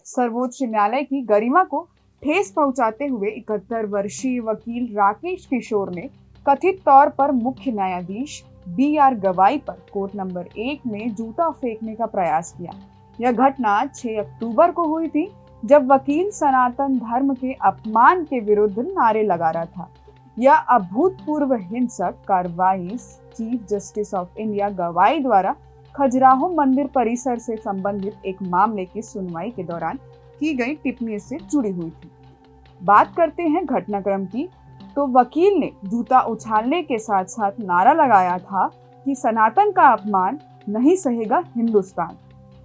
सर्वोच्च न्यायालय की गरिमा को ठेस पहुंचाते हुए 71 वर्षीय वकील राकेश किशोर ने कथित तौर पर मुख्य न्यायाधीश BR गवाई पर कोर्ट नंबर 1 में जूता फेंकने का प्रयास किया। यह घटना 6 अक्टूबर को हुई थी, जब वकील सनातन धर्म के अपमान के विरुद्ध नारे लगा रहा था। यह अभूतपूर्व हिंसक कार्रवाई चीफ जस्टिस ऑफ इंडिया गवाई द्वारा खजुराहो मंदिर परिसर से संबंधित एक मामले की सुनवाई के दौरान की गई टिप्पणी से जुड़ी हुई थी। बात करते हैं घटनाक्रम की, तो वकील ने जूता उछालने के साथ साथ नारा लगाया था कि सनातन का अपमान नहीं सहेगा हिंदुस्तान।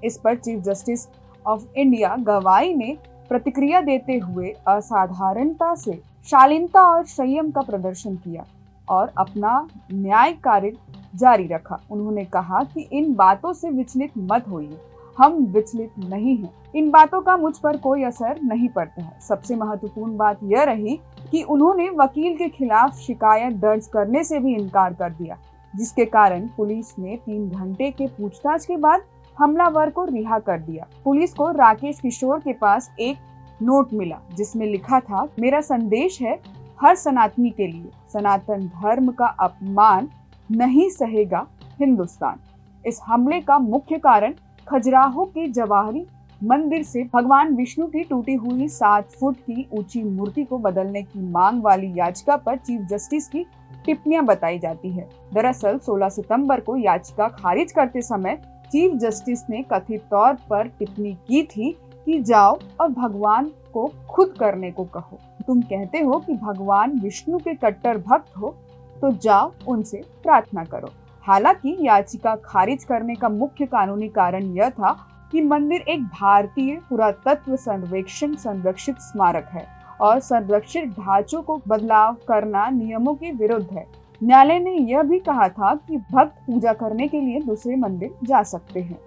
इस पर चीफ जस्टिस ऑफ इंडिया गवाई ने प्रतिक्रिया देते हुए असाधारणता से शालीनता और संयम का प्रदर्शन किया और अपना न्याय कार्य जारी रखा। उन्होंने कहा कि इन बातों से विचलित मत होइए, हम विचलित नहीं हैं। इन बातों का मुझ पर कोई असर नहीं पड़ता है। सबसे महत्वपूर्ण बात यह रही कि उन्होंने वकील के खिलाफ शिकायत दर्ज करने से भी इनकार कर दिया, जिसके कारण पुलिस ने 3 घंटे के पूछताछ के बाद हमलावर को रिहा कर दिया। पुलिस को राकेश किशोर के पास एक नोट मिला जिसमें लिखा था, मेरा संदेश है हर सनातनी के लिए, सनातन धर्म का अपमान नहीं सहेगा हिंदुस्तान। इस हमले का मुख्य कारण खजुराहो के जवाहरी मंदिर से भगवान विष्णु की टूटी हुई 7 फुट की ऊंची मूर्ति को बदलने की मांग वाली याचिका पर चीफ जस्टिस की टिप्पणियां बताई जाती है। दरअसल 16 सितंबर को याचिका खारिज करते समय चीफ जस्टिस ने कथित तौर पर टिप्पणी की थी कि जाओ और भगवान को खुद करने को कहो। तुम कहते हो कि भगवान विष्णु के कट्टर भक्त हो, तो जाओ उनसे प्रार्थना करो। हालांकि याचिका खारिज करने का मुख्य कानूनी कारण यह था कि मंदिर एक भारतीय पुरातत्व सर्वेक्षण संरक्षित स्मारक है और संरक्षित ढांचों को बदलाव करना नियमों के विरुद्ध है। न्यायालय ने यह भी कहा था कि भक्त पूजा करने के लिए दूसरे मंदिर जा सकते हैं।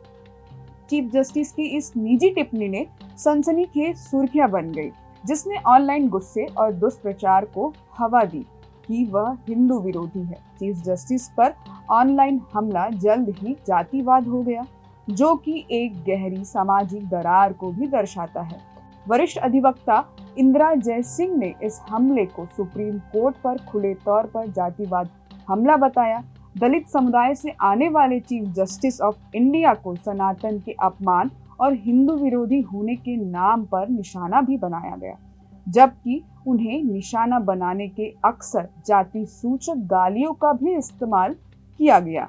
चीफ जस्टिस की इस निजी टिप्पणी ने सनसनीखेज सुर्खियां बन गई, जिसने ऑनलाइन गुस्से और दुष्प्रचार को हवा दी कि वह हिंदू विरोधी है। चीफ जस्टिस पर ऑनलाइन हमला जल्द ही जातिवाद हो गया, जो कि एक गहरी सामाजिक दरार को भी दर्शाता है। वरिष्ठ अधिवक्ता इंदिरा जयसिंह ने इस हमले को सुप्रीम कोर्ट पर खुले तौर पर जातिवाद हमला बताया। दलित समुदाय से आने वाले चीफ जस्टिस ऑफ इंडिया को सनातन के अपमान और हिंदू विरोधी होने के नाम पर निशाना भी बनाया गया, जबकि उन्हें निशाना बनाने के अक्सर जाति सूचक गालियों का भी इस्तेमाल किया गया।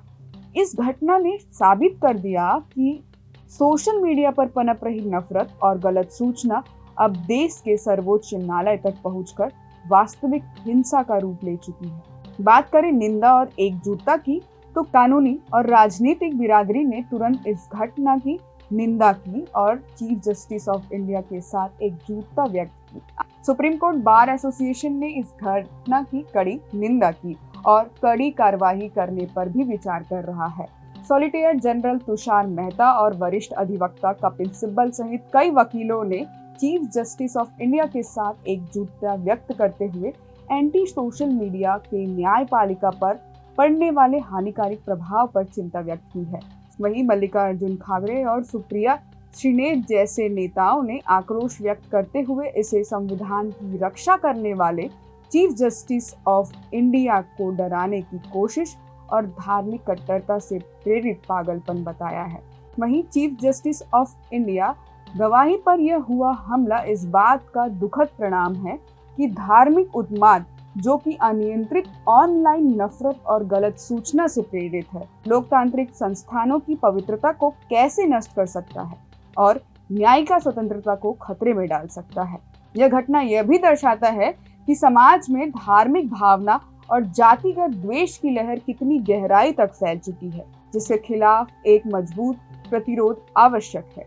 इस घटना ने साबित कर दिया कि सोशल मीडिया पर पनप रही नफरत और गलत सूचना अब देश के सर्वोच्च न्यायालय तक पहुंचकर वास्तविक हिंसा का रूप ले चुकी है। बात करें निंदा और एकजुटता की, तो कानूनी और राजनीतिक बिरादरी ने तुरंत इस घटना की निंदा की और चीफ जस्टिस ऑफ इंडिया के साथ एकजुटता व्यक्त की। सुप्रीम कोर्ट बार एसोसिएशन ने इस घटना की कड़ी निंदा की और कड़ी कार्रवाई करने पर भी विचार कर रहा है। सॉलिसिटर जनरल तुषार मेहता और वरिष्ठ अधिवक्ता कपिल सिब्बल सहित कई वकीलों ने चीफ जस्टिस ऑफ इंडिया के साथ एकजुटता व्यक्त करते हुए एंटी सोशल मीडिया के न्यायपालिका पर पड़ने वाले हानिकारक प्रभाव पर चिंता व्यक्त की है। वहीं मल्लिकार्जुन खड़गे और सुप्रिया श्रीनेत जैसे नेताओं ने आक्रोश व्यक्त करते हुए इसे संविधान की रक्षा करने वाले चीफ जस्टिस ऑफ इंडिया को डराने की कोशिश और धार्मिक कट्टरता से प्रेरित पागलपन बताया है। वहीं चीफ जस्टिस ऑफ इंडिया गवाही पर यह हुआ हमला इस बात का दुखद परिणाम है कि धार्मिक उन्माद, जो कि अनियंत्रित ऑनलाइन नफरत और गलत सूचना से प्रेरित है, लोकतांत्रिक संस्थानों की पवित्रता को कैसे नष्ट कर सकता है और न्यायिक स्वतंत्रता को खतरे में डाल सकता है। यह घटना यह भी दर्शाता है कि समाज में धार्मिक भावना और जातिगत द्वेष की लहर कितनी गहराई तक फैल चुकी है, जिसके खिलाफ एक मजबूत प्रतिरोध आवश्यक है।